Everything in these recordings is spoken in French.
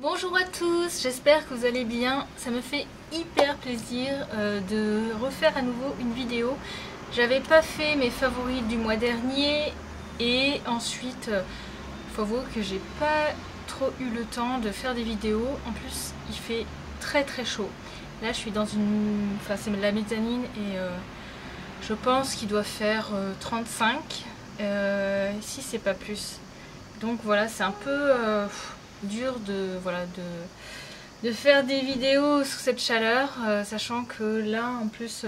Bonjour à tous, j'espère que vous allez bien. Ça me fait hyper plaisir de refaire à nouveau une vidéo. J'avais pas fait mes favoris du mois dernier et ensuite il faut avouer que j'ai pas trop eu le temps de faire des vidéos. En plus il fait très chaud. Là je suis dans une... Enfin c'est la mezzanine et je pense qu'il doit faire 35 si c'est pas plus. Donc voilà, c'est un peu dur de faire des vidéos sous cette chaleur, sachant que là en plus,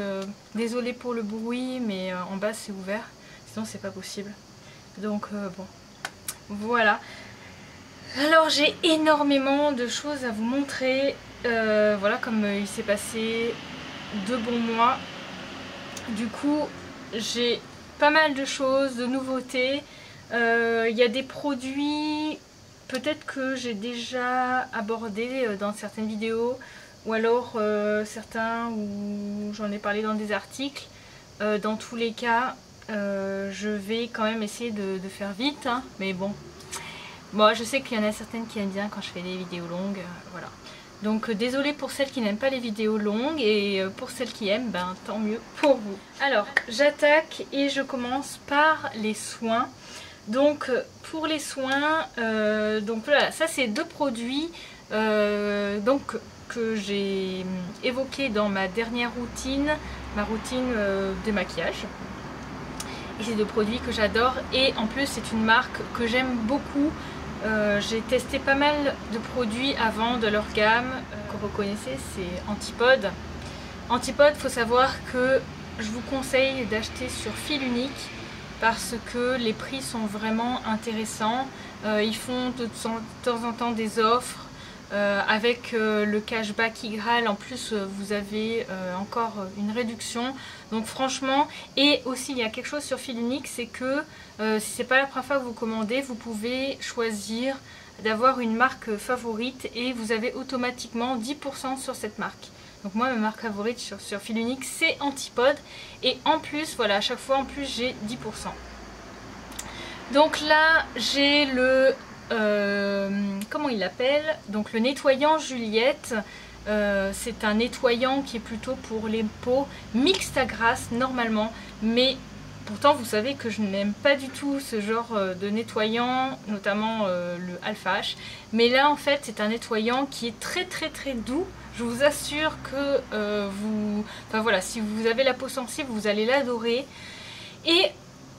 désolé pour le bruit, mais en bas c'est ouvert, sinon c'est pas possible. Donc bon, voilà. Alors j'ai énormément de choses à vous montrer, voilà, comme il s'est passé 2 bons mois. Du coup j'ai pas mal de choses, de nouveautés. Il y a des produits peut-être que j'ai déjà abordé dans certaines vidéos, ou alors certains où j'en ai parlé dans des articles. Dans tous les cas, je vais quand même essayer de faire vite, hein, mais bon. Moi, je sais qu'il y en a certaines qui aiment bien quand je fais des vidéos longues, voilà. Donc désolée pour celles qui n'aiment pas les vidéos longues, et pour celles qui aiment, ben tant mieux pour vous. Alors j'attaque et je commence par les soins. Donc pour les soins, donc voilà, ça c'est 2 produits donc, que j'ai évoqués dans ma dernière routine, ma routine démaquillage. Et c'est 2 produits que j'adore, et en plus c'est une marque que j'aime beaucoup. J'ai testé pas mal de produits avant de leur gamme, que vous connaissez, c'est Antipode. Antipode, il faut savoir que je vous conseille d'acheter sur fil unique, parce que les prix sont vraiment intéressants. Ils font de temps en temps des offres avec le cashback IGRAL. En plus vous avez encore une réduction, donc franchement. Et aussi il y a quelque chose sur fil unique, c'est que si c'est pas la première fois que vous commandez, vous pouvez choisir d'avoir une marque favorite et vous avez automatiquement 10% sur cette marque. Donc moi ma marque favorite sur fil unique c'est Antipode, et en plus voilà, à chaque fois en plus j'ai 10%. Donc là j'ai le comment il l'appelle, donc le nettoyant Juliette. C'est un nettoyant qui est plutôt pour les peaux mixte à grasse normalement, mais pourtant vous savez que je n'aime pas du tout ce genre de nettoyant, notamment le Alpha H. Mais là en fait c'est un nettoyant qui est très doux. Je vous assure que enfin voilà, si vous avez la peau sensible, vous allez l'adorer. Et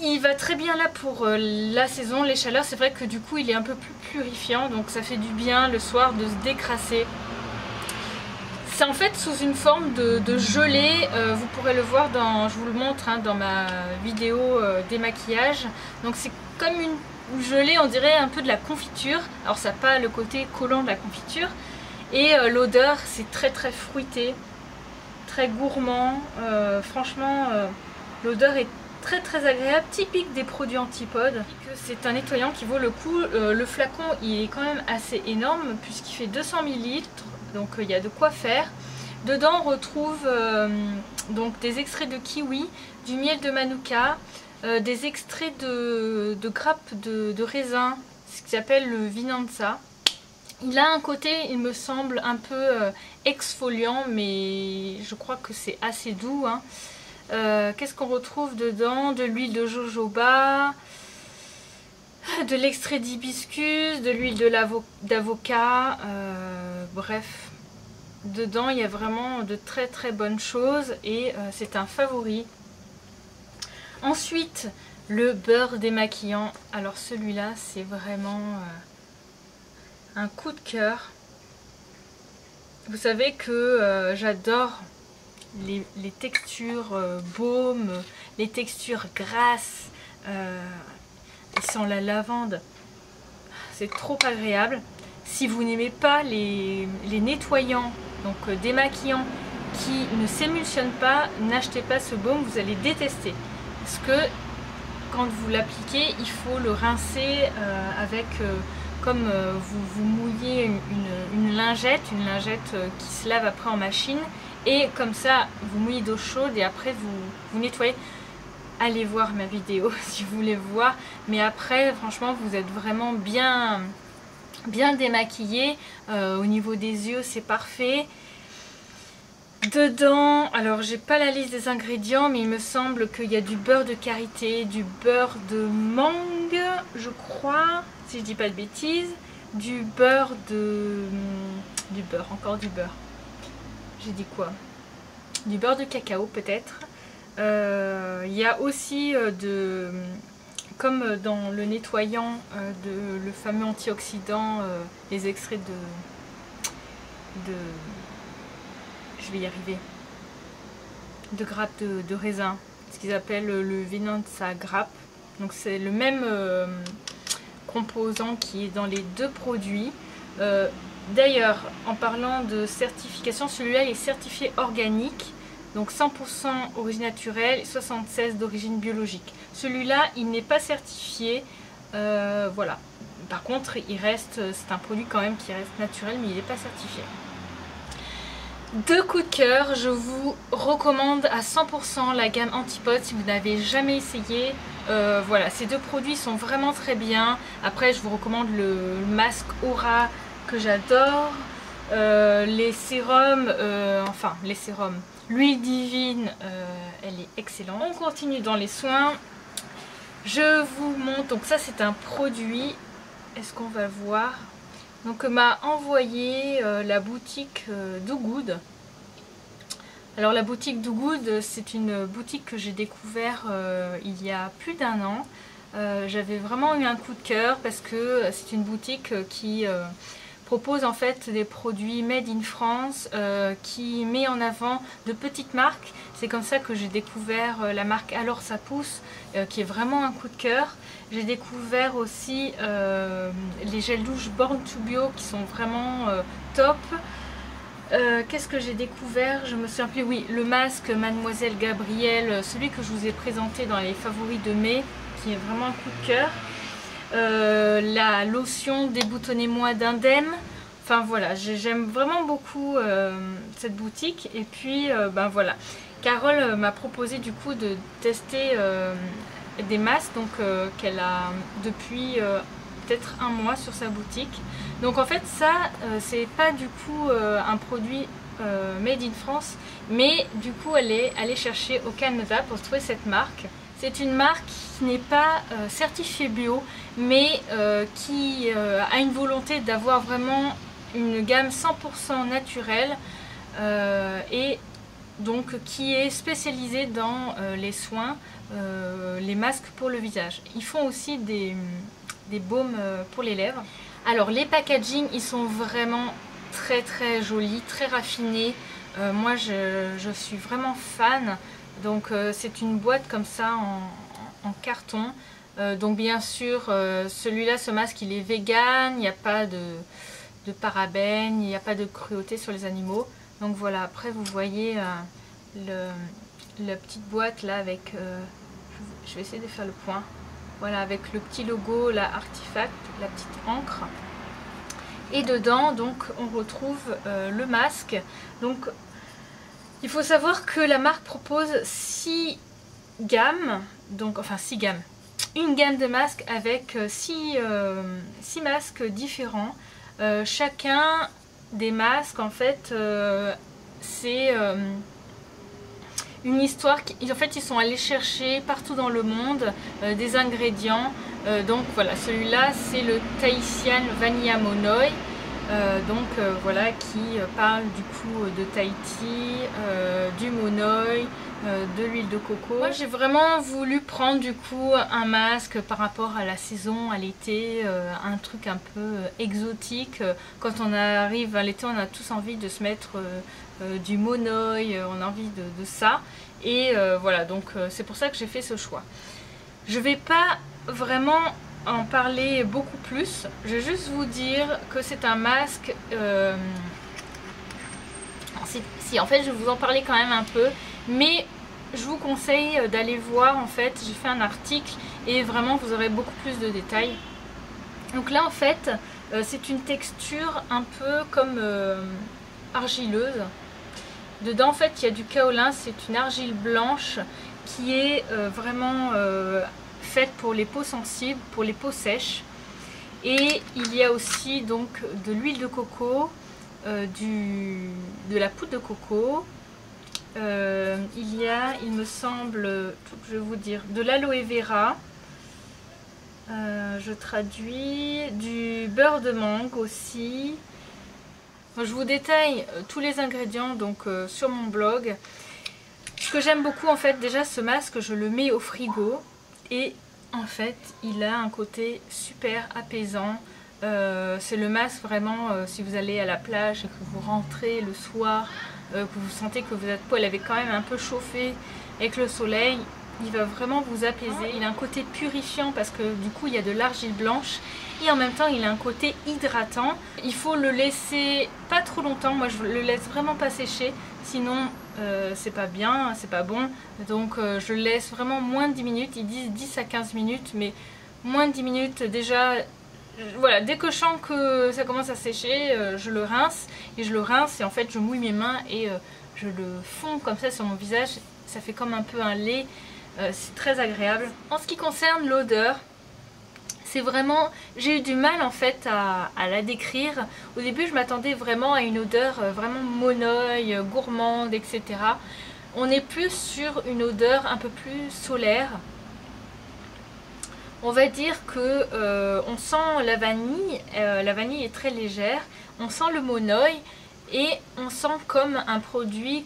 il va très bien là pour la saison, les chaleurs. C'est vrai que du coup il est un peu plus purifiant, donc ça fait du bien le soir de se décrasser. C'est en fait sous une forme de gelée, vous pourrez le voir dans, je vous le montre hein, dans ma vidéo démaquillage. Donc c'est comme une gelée, on dirait un peu de la confiture. Alors ça n'a pas le côté collant de la confiture. Et l'odeur c'est très fruité, très gourmand, franchement l'odeur est très agréable, typique des produits Antipode. C'est un nettoyant qui vaut le coup. Le flacon il est quand même assez énorme puisqu'il fait 200 ml, donc il y a de quoi faire. Dedans on retrouve donc des extraits de kiwi, du miel de manuka, des extraits de grappes de raisin, ce qui s'appelle le vinanza. Il a un côté, il me semble, un peu exfoliant, mais je crois que c'est assez doux, hein. Qu'est-ce qu'on retrouve dedans? De l'huile de jojoba, de l'extrait d'hibiscus, de l'huile d'avocat, bref. Dedans, il y a vraiment de très bonnes choses et c'est un favori. Ensuite, le beurre démaquillant. Alors celui-là, c'est vraiment... un coup de cœur. Vous savez que j'adore les textures baumes, les textures grasses. Il sent la lavande. C'est trop agréable. Si vous n'aimez pas les nettoyants, donc démaquillants, qui ne s'émulsionnent pas, n'achetez pas ce baume, vous allez détester. Parce que quand vous l'appliquez, il faut le rincer avec... comme vous mouillez une lingette qui se lave après en machine, et comme ça vous mouillez d'eau chaude et après vous nettoyez. Allez voir ma vidéo si vous voulez voir, mais après franchement vous êtes vraiment bien bien démaquillé. Au niveau des yeux, c'est parfait. Dedans, alors j'ai pas la liste des ingrédients, mais il me semble qu'il y a du beurre de karité, du beurre de mangue, je crois, si je dis pas de bêtises, du beurre, encore du beurre. J'ai dit quoi? Du beurre de cacao peut-être. Il y a aussi comme dans le nettoyant, le fameux antioxydant, les extraits je vais y arriver, de grappe de raisin, ce qu'ils appellent le Vinanza grappe. Donc c'est le même composant qui est dans les deux produits. D'ailleurs, en parlant de certification, celui-là est certifié organique, donc 100% origine naturelle, 76 d'origine biologique. Celui-là, il n'est pas certifié, voilà. Par contre, c'est un produit quand même qui reste naturel, mais il n'est pas certifié. Deux coups de cœur, je vous recommande à 100% la gamme Antipode si vous n'avez jamais essayé. Voilà, ces deux produits sont vraiment très bien. Après, je vous recommande le masque Aura que j'adore. Les sérums, l'huile divine, elle est excellente. On continue dans les soins. Je vous montre, donc ça c'est un produit, est-ce qu'on va voir? Donc m'a envoyé la boutique Do Good. Alors la boutique Do Good, c'est une boutique que j'ai découvert il y a plus d'1 an. J'avais vraiment eu un coup de cœur parce que c'est une boutique qui propose en fait des produits made in France, qui met en avant de petites marques. C'est comme ça que j'ai découvert la marque Alors ça pousse, qui est vraiment un coup de cœur. J'ai découvert aussi les gels douche Born to Bio qui sont vraiment top. Qu'est-ce que j'ai découvert? Je me souviens plus. Oui, le masque Mademoiselle Gabrielle, celui que je vous ai présenté dans les favoris de mai, qui est vraiment un coup de cœur. La lotion Déboutonnez-moi d'Indem. Enfin voilà, j'aime vraiment beaucoup cette boutique. Et puis ben voilà, Carole m'a proposé du coup de tester des masques donc qu'elle a depuis peut-être 1 mois sur sa boutique. Donc en fait ça c'est pas du coup un produit made in France, mais du coup elle est allée chercher au Canada pour trouver cette marque. C'est une marque qui n'est pas certifiée bio, mais qui a une volonté d'avoir vraiment une gamme 100% naturelle et donc qui est spécialisée dans les soins, les masques pour le visage. Ils font aussi des baumes pour les lèvres. Alors les packaging, ils sont vraiment très très jolis, très raffinés. Moi je suis vraiment fan. Donc c'est une boîte comme ça en carton. Donc bien sûr celui-là, ce masque il est vegan, il n'y a pas de parabènes, il n'y a pas de cruauté sur les animaux. Donc voilà, après vous voyez la petite boîte là avec, je vais essayer de faire le point. Voilà, avec le petit logo, la Artifact, la petite encre. Et dedans, donc, on retrouve le masque. Donc, il faut savoir que la marque propose 6 gammes, donc, enfin 6 gammes. Une gamme de masques avec 6 masques différents. Chacun des masques, en fait, c'est une histoire. En fait, ils sont allés chercher partout dans le monde des ingrédients. Donc voilà, celui-là c'est le Tahitian Vanilla Monoi. Voilà, qui parle du coup de Tahiti, du Monoi, de l'huile de coco. Moi j'ai vraiment voulu prendre du coup un masque par rapport à la saison, à l'été, un truc un peu exotique. Quand on arrive à l'été, on a tous envie de se mettre du Monoi, on a envie de ça. Et voilà, donc c'est pour ça que j'ai fait ce choix. Je vais pas vraiment en parler beaucoup plus, je vais juste vous dire que c'est un masque, si en fait je vais vous en parler quand même un peu, mais je vous conseille d'aller voir, en fait j'ai fait un article et vraiment vous aurez beaucoup plus de détails. Donc là en fait c'est une texture un peu comme argileuse. Dedans en fait il y a du kaolin, c'est une argile blanche qui est vraiment faite pour les peaux sensibles, pour les peaux sèches. Et il y a aussi donc de l'huile de coco, de la poudre de coco. Il y a, il me semble, je vais vous dire, de l'aloe vera. Je traduis, du beurre de mangue aussi. Je vous détaille tous les ingrédients donc sur mon blog. Ce que j'aime beaucoup en fait, déjà ce masque, je le mets au frigo et en fait il a un côté super apaisant. C'est le masque vraiment si vous allez à la plage et que vous rentrez le soir, que vous sentez que votre peau elle avait quand même un peu chauffé avec le soleil, il va vraiment vous apaiser. Il a un côté purifiant parce que du coup il y a de l'argile blanche et en même temps il a un côté hydratant. Il faut le laisser pas trop longtemps, moi je le laisse vraiment pas sécher, sinon c'est pas bien, c'est pas bon. Donc je le laisse vraiment moins de 10 minutes, ils disent 10 à 15 minutes, mais moins de 10 minutes déjà. Voilà, dès que je sens que ça commence à sécher, je le rince et en fait je mouille mes mains et je le fonds comme ça sur mon visage, ça fait comme un peu un lait, c'est très agréable. En ce qui concerne l'odeur, c'est vraiment, j'ai eu du mal en fait à la décrire. Au début je m'attendais vraiment à une odeur vraiment monoï, gourmande, etc. On est plus sur une odeur un peu plus solaire. On va dire que on sent la vanille est très légère, on sent le monoï et on sent comme un produit,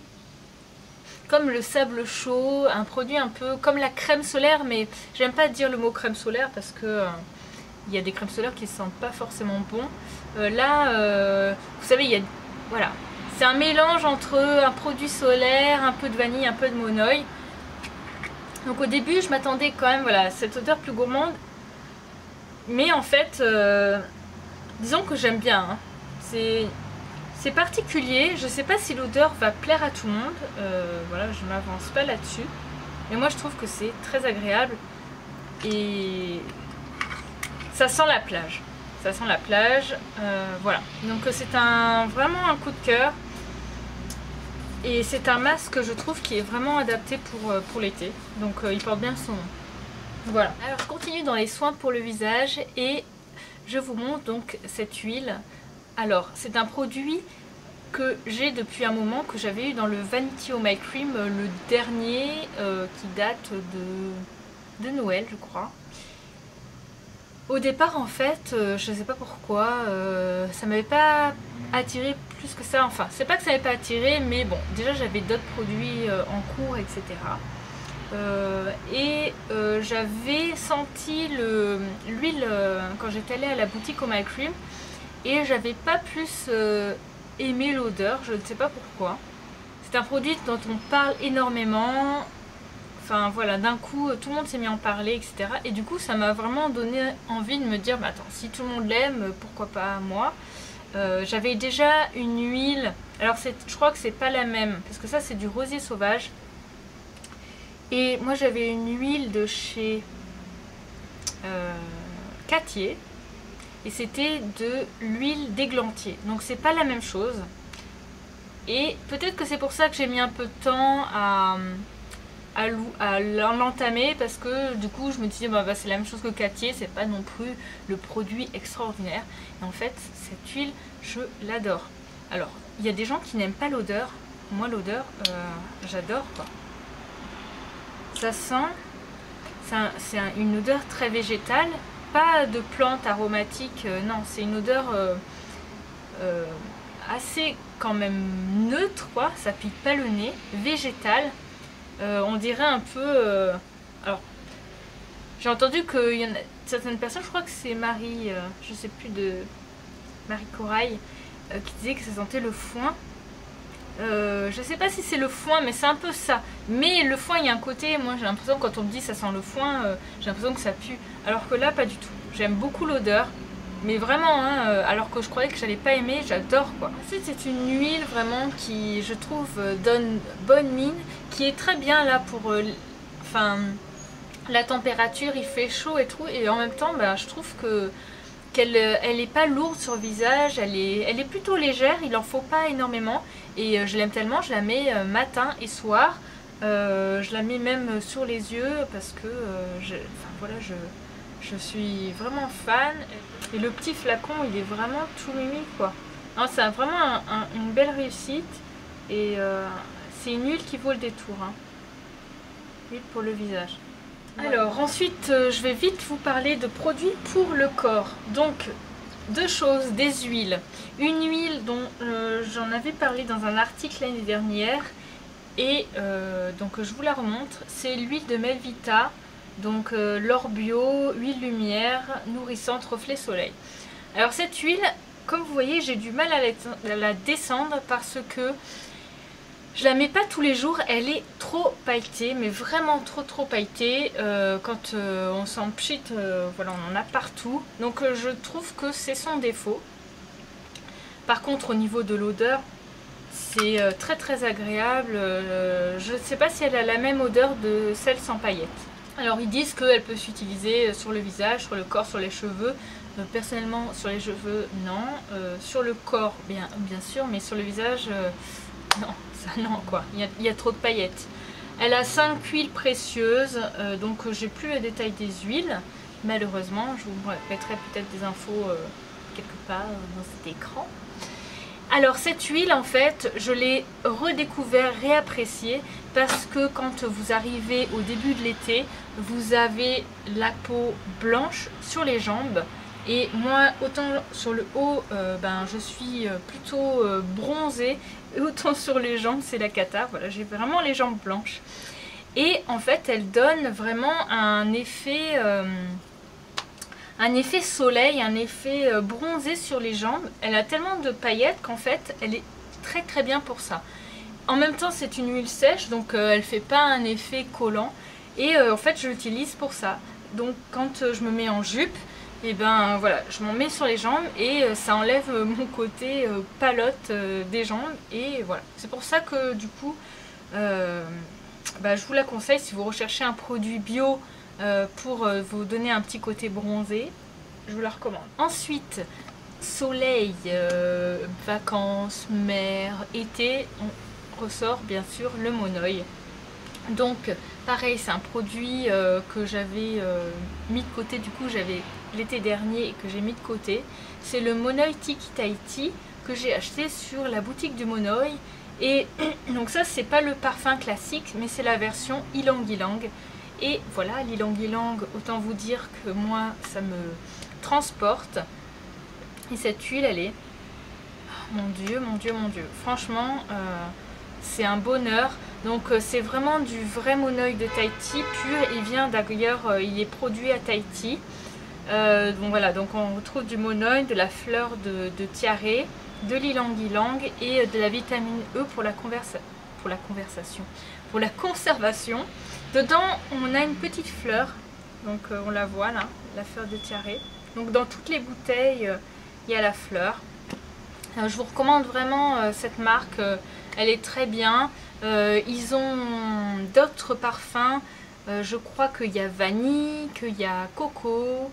comme le sable chaud, un produit un peu comme la crème solaire, mais j'aime pas dire le mot crème solaire parce que il y a des crèmes solaires qui ne sentent pas forcément bon. Là, vous savez, il y a, voilà, c'est un mélange entre un produit solaire, un peu de vanille, un peu de monoï. Donc au début je m'attendais quand même voilà, à cette odeur plus gourmande, mais en fait disons que j'aime bien, hein. C'est particulier, je sais pas si l'odeur va plaire à tout le monde, voilà, je m'avance pas là-dessus, mais moi je trouve que c'est très agréable et ça sent la plage, voilà, donc c'est vraiment un coup de cœur. Et c'est un masque, je trouve, qui est vraiment adapté pour l'été. Donc il porte bien son nom. Voilà. Alors je continue dans les soins pour le visage et je vous montre donc cette huile. Alors c'est un produit que j'ai depuis un moment, que j'avais eu dans le Vanity Oh My Cream, le dernier qui date de Noël je crois. Au départ en fait, je ne sais pas pourquoi, ça m'avait pas attiré plus que ça, enfin c'est pas que ça m'avait pas attiré, mais bon déjà j'avais d'autres produits en cours, etc. J'avais senti l'huile quand j'étais allée à la boutique Oh My Cream et j'avais pas plus aimé l'odeur, je ne sais pas pourquoi. C'est un produit dont on parle énormément. Enfin voilà, d'un coup tout le monde s'est mis à en parler, etc. Et du coup ça m'a vraiment donné envie de me dire, bah attends, si tout le monde l'aime, pourquoi pas moi. J'avais déjà une huile, alors je crois que c'est pas la même, parce que ça c'est du rosier sauvage. Et moi j'avais une huile de chez Cattier, et c'était de l'huile d'églantier. Donc c'est pas la même chose. Et peut-être que c'est pour ça que j'ai mis un peu de temps à l'entamer, parce que du coup je me disais bah c'est la même chose que Cattier, c'est pas non plus le produit extraordinaire, et en fait cette huile je l'adore. Alors il y a des gens qui n'aiment pas l'odeur, moi l'odeur j'adore quoi. Ça sent, c'est une odeur très végétale, pas de plantes aromatiques, non, c'est une odeur assez quand même neutre quoi, ça pique pas le nez, végétale. On dirait un peu... alors, j'ai entendu qu'il y en a certaines personnes, je crois que c'est Marie, je sais plus, de Marie Corail, qui disait que ça sentait le foin. Je sais pas si c'est le foin, mais c'est un peu ça. Mais le foin, il y a un côté, moi j'ai l'impression quand on me dit ça sent le foin, j'ai l'impression que ça pue. Alors que là, pas du tout. J'aime beaucoup l'odeur. Mais vraiment, hein, alors que je croyais que j'allais pas aimer, j'adore quoi. Ensuite, c'est une huile vraiment qui, je trouve, donne bonne mine, qui est très bien là pour, enfin, la température, il fait chaud et tout, et en même temps, bah, je trouve que qu'elle est pas lourde sur le visage, elle est plutôt légère, il en faut pas énormément, et je l'aime tellement, je la mets matin et soir, je la mets même sur les yeux parce que, enfin voilà, je suis vraiment fan. Et le petit flacon, il est vraiment tout mimi quoi. C'est vraiment une belle réussite. Et c'est une huile qui vaut le détour. Hein. Huile pour le visage. Alors ensuite, je vais vite vous parler de produits pour le corps. Donc, deux choses, des huiles. Une huile dont j'en avais parlé dans un article l'année dernière. Et donc je vous la remontre. C'est l'huile de Melvita. Donc l'or bio, huile lumière, nourrissante, reflet soleil. Alors cette huile, comme vous voyez, j'ai du mal à la descendre parce que je la mets pas tous les jours. Elle est trop pailletée, mais vraiment trop pailletée. Quand on s'en pchit, voilà, on en a partout. Donc je trouve que c'est son défaut. Par contre, au niveau de l'odeur, c'est très agréable. Je ne sais pas si elle a la même odeur de celle sans paillettes. Alors ils disent qu'elle peut s'utiliser sur le visage, sur le corps, sur les cheveux. Personnellement sur les cheveux non, sur le corps bien sûr, mais sur le visage non, ça non quoi, il y a trop de paillettes. Elle a 5 huiles précieuses, donc j'ai plus le détail des huiles malheureusement. Je vous mettrai peut-être des infos quelque part dans cet écran. Alors cette huile en fait je l'ai redécouvert, réappréciée parce que quand vous arrivez au début de l'été, vous avez la peau blanche sur les jambes et moi autant sur le haut je suis plutôt bronzée et autant sur les jambes c'est la cata. Voilà, j'ai vraiment les jambes blanches et en fait elle donne vraiment un effet soleil, un effet bronzé sur les jambes. Elle a tellement de paillettes qu'en fait elle est très bien pour ça. En même temps c'est une huile sèche donc elle fait pas un effet collant et en fait je l'utilise pour ça. Donc quand je me mets en jupe, et ben voilà, je m'en mets sur les jambes et ça enlève mon côté palote des jambes et voilà. C'est pour ça que du coup je vous la conseille si vous recherchez un produit bio pour vous donner un petit côté bronzé, je vous la recommande. Ensuite, soleil, vacances, mer, été, on ressort bien sûr le Monoi. Donc pareil, c'est un produit que j'avais mis de côté, du coup j'avais l'été dernier et que j'ai mis de côté. C'est le Monoi Tiki Tahiti que j'ai acheté sur la boutique du Monoi. Et donc ça c'est pas le parfum classique mais c'est la version Ylang Ylang. Et voilà, l'Ylang Ylang, autant vous dire que moi ça me transporte. Et cette huile elle est, mon dieu, franchement c'est un bonheur. Donc c'est vraiment du vrai Monoi de Tahiti pur. Il vient d'ailleurs, il est produit à Tahiti. Donc voilà, donc on retrouve du Monoi, de la fleur de tiare, de l'Ylang Ylang et de la vitamine E pour la conservation. Dedans on a une petite fleur, donc on la voit là, la fleur de tiare. Donc dans toutes les bouteilles il y a la fleur. Je vous recommande vraiment cette marque, elle est très bien. Ils ont d'autres parfums, je crois qu'il y a vanille, qu'il y a coco,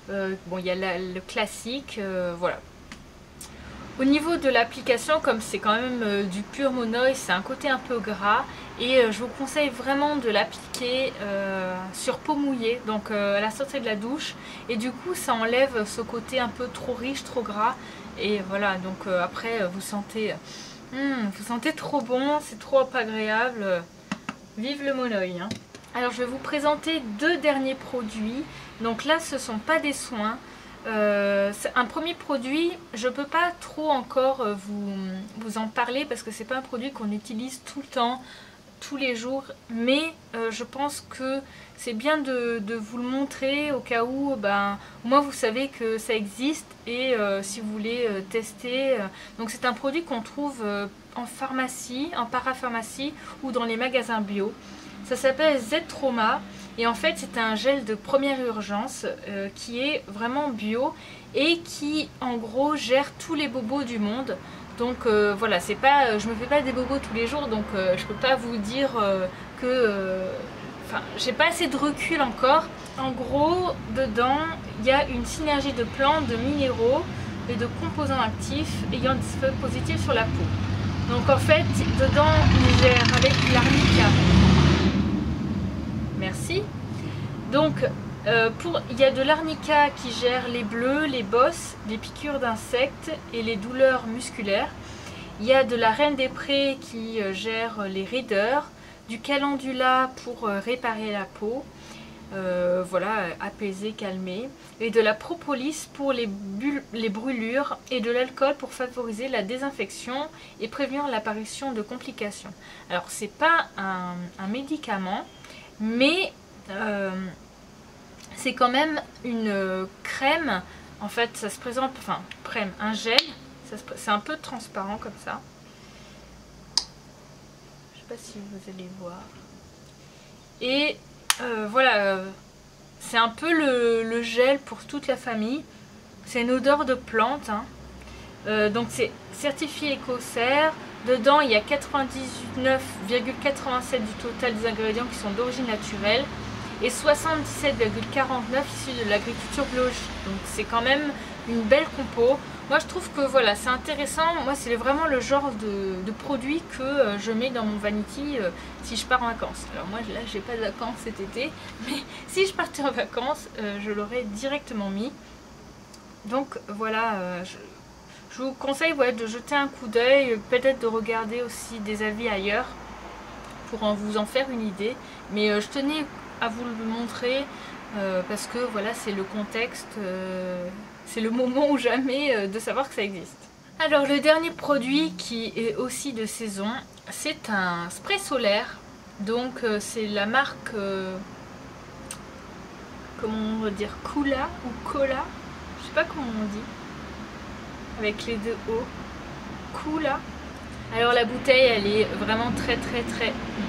bon il y a le classique, voilà. Au niveau de l'application, comme c'est quand même du pur Monoi, c'est un côté un peu gras et je vous conseille vraiment de l'appliquer sur peau mouillée, donc à la sortie de la douche, et du coup ça enlève ce côté un peu trop riche, trop gras et voilà. Donc après vous sentez trop bon, c'est trop agréable. Vive le Monoi hein. Alors je vais vous présenter deux derniers produits. Donc là ce sont pas des soins. C'est un premier produit, je peux pas trop encore vous en parler parce que c'est pas un produit qu'on utilise tout le temps, tous les jours, mais je pense que c'est bien de vous le montrer au cas où, au moins vous savez que ça existe et si vous voulez tester. Donc c'est un produit qu'on trouve en pharmacie, en parapharmacie ou dans les magasins bio. Ça s'appelle Z-Trauma. Et en fait c'est un gel de première urgence qui est vraiment bio et qui en gros gère tous les bobos du monde. Donc voilà, c'est pas, je me fais pas des bobos tous les jours, donc je peux pas vous dire que... Enfin, j'ai pas assez de recul encore. En gros, dedans, il y a une synergie de plantes, de minéraux et de composants actifs ayant des effets positifs sur la peau. Donc en fait, dedans, il gère avec l'arnica. Merci. Donc Il y a de l'arnica qui gère les bleus, les bosses, les piqûres d'insectes et les douleurs musculaires. Il y a de la reine des prés qui gère les raideurs, du calendula pour réparer la peau, voilà, apaiser, calmer, et de la propolis pour les brûlures et de l'alcool pour favoriser la désinfection et prévenir l'apparition de complications. Alors c'est pas un médicament, mais c'est quand même une crème. En fait ça se présente, enfin crème, un gel, c'est un peu transparent comme ça. Je sais pas si vous allez voir. Et voilà, c'est un peu le gel pour toute la famille. C'est une odeur de plante, hein. Donc c'est certifié écocert. Dedans il y a 99,87 du total des ingrédients qui sont d'origine naturelle et 77,49 issus de l'agriculture biologique. Donc c'est quand même une belle compo. Moi je trouve que voilà, c'est intéressant. Moi c'est vraiment le genre de produit que je mets dans mon vanity si je pars en vacances. Alors moi là j'ai pas de vacances cet été, mais si je partais en vacances je l'aurais directement mis. Donc voilà, je vous conseille de jeter un coup d'œil, peut-être de regarder aussi des avis ailleurs pour vous en faire une idée. Mais je tenais à vous le montrer parce que voilà, c'est le contexte, c'est le moment ou jamais de savoir que ça existe. Alors le dernier produit qui est aussi de saison, c'est un spray solaire. Donc c'est la marque, comment on va dire, Kula ou Kola, je sais pas comment on dit, avec les deux O, Kula. Alors la bouteille elle est vraiment très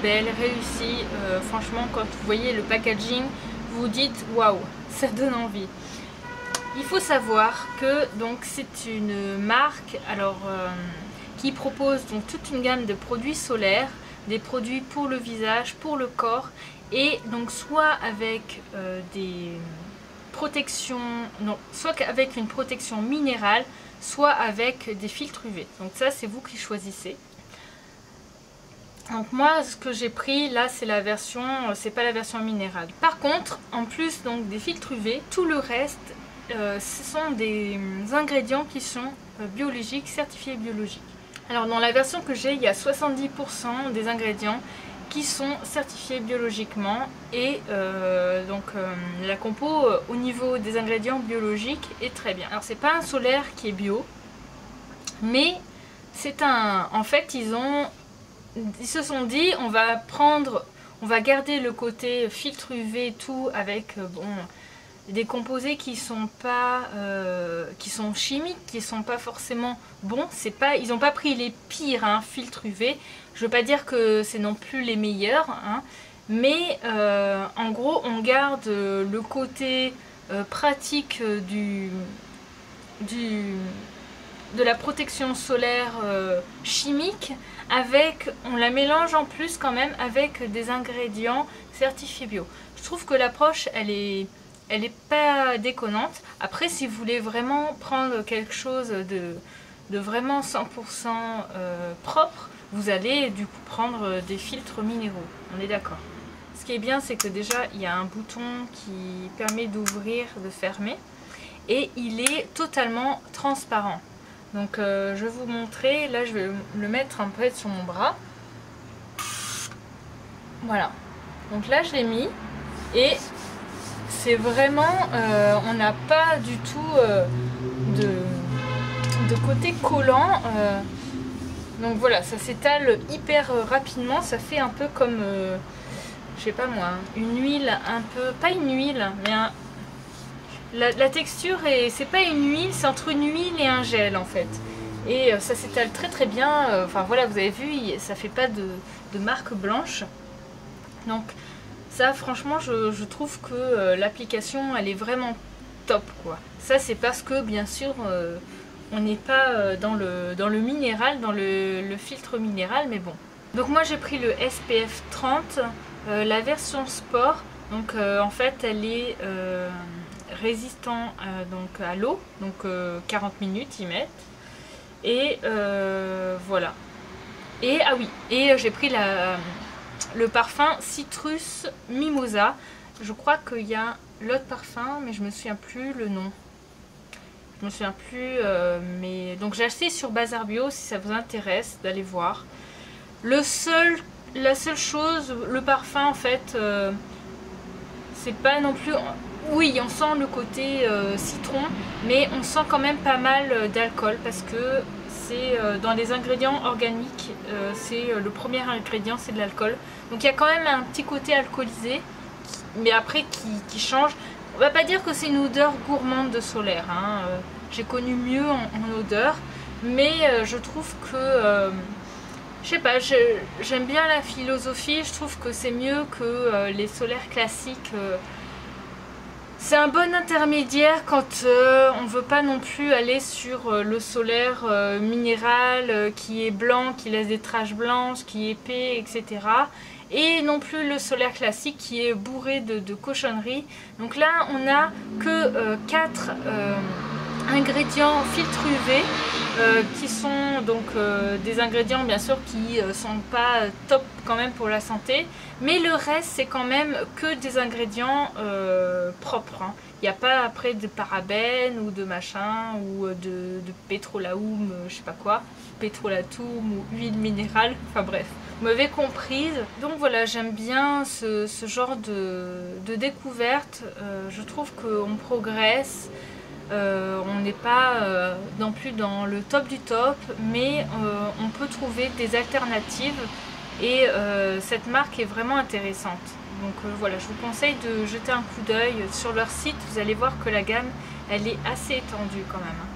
belle, réussie, franchement quand vous voyez le packaging vous vous dites waouh, ça donne envie. Il faut savoir que donc c'est une marque alors qui propose donc toute une gamme de produits solaires, des produits pour le visage, pour le corps, et donc soit avec des protections, non, soit avec une protection minérale, soit avec des filtres UV. Donc ça c'est vous qui choisissez. Donc moi ce que j'ai pris là c'est la version, c'est pas la version minérale. Par contre en plus donc des filtres UV, tout le reste ce sont des ingrédients qui sont biologiques, certifiés biologiques. Alors dans la version que j'ai il y a 70% des ingrédients qui sont certifiés biologiquement et la compo au niveau des ingrédients biologiques est très bien. Alors c'est pas un solaire qui est bio, mais c'est un, en fait ils se sont dit on va garder le côté filtre UV et tout avec des composés qui sont pas qui sont chimiques, qui sont pas forcément bons. C'est pas, ils n'ont pas pris les pires filtres UV. Je veux pas dire que c'est non plus les meilleurs, mais en gros on garde le côté pratique de la protection solaire chimique, avec, on la mélange en plus quand même avec des ingrédients certifiés bio. Je trouve que l'approche elle est pas déconnante. Après si vous voulez vraiment prendre quelque chose de vraiment 100% propre, vous allez du coup prendre des filtres minéraux, on est d'accord. Ce qui est bien c'est que déjà il y a un bouton qui permet d'ouvrir, de fermer, et il est totalement transparent. Donc je vais vous montrer, là je vais le mettre un peu sur mon bras. Voilà, donc là je l'ai mis et c'est vraiment, on n'a pas du tout de côté collant. Donc voilà, ça s'étale hyper rapidement, ça fait un peu comme, je sais pas moi, une huile un peu, pas une huile, mais la texture, c'est pas une huile, c'est entre une huile et un gel en fait. Et ça s'étale très bien, enfin voilà, vous avez vu, ça fait pas de marque blanche. Donc ça franchement je trouve que l'application elle est vraiment top quoi. Ça c'est parce que bien sûr on n'est pas dans le minéral, dans le filtre minéral, mais bon. Donc moi j'ai pris le SPF 30, la version sport. Donc en fait elle est résistant donc à l'eau, donc 40 minutes ils mettent. Et voilà. Et ah oui, et j'ai pris le parfum Citrus Mimosa. Je crois qu'il y a l'autre parfum, mais je me souviens plus le nom. Je me souviens plus, mais donc j'ai acheté sur Bazar Bio si ça vous intéresse d'aller voir. La seule chose, le parfum en fait, c'est pas non plus... Oui, on sent le côté citron, mais on sent quand même pas mal d'alcool parce que c'est dans les ingrédients organiques, c'est le premier ingrédient, c'est de l'alcool. Donc il y a quand même un petit côté alcoolisé, mais après qui change. On va pas dire que c'est une odeur gourmande de solaire, hein. J'ai connu mieux en odeur, mais je trouve que... je sais pas, j'aime bien la philosophie, je trouve que c'est mieux que les solaires classiques. C'est un bon intermédiaire quand on veut pas non plus aller sur le solaire minéral qui est blanc, qui laisse des taches blanches, qui est épais, etc. Et non plus le solaire classique qui est bourré de cochonneries. Donc là, on a que 4 ingrédients filtre UV qui sont donc des ingrédients bien sûr qui sont pas top quand même pour la santé, mais le reste c'est quand même que des ingrédients propres, hein. Il n'y a pas après de parabènes ou de machin ou de pétrolatum, je sais pas quoi, pétrolatum ou huile minérale, enfin bref, vous m'avez comprise. Donc voilà, j'aime bien ce genre de découverte, je trouve qu'on progresse. On n'est pas non plus dans le top du top, mais on peut trouver des alternatives et cette marque est vraiment intéressante. Donc voilà, je vous conseille de jeter un coup d'œil sur leur site, vous allez voir que la gamme elle est assez étendue quand même.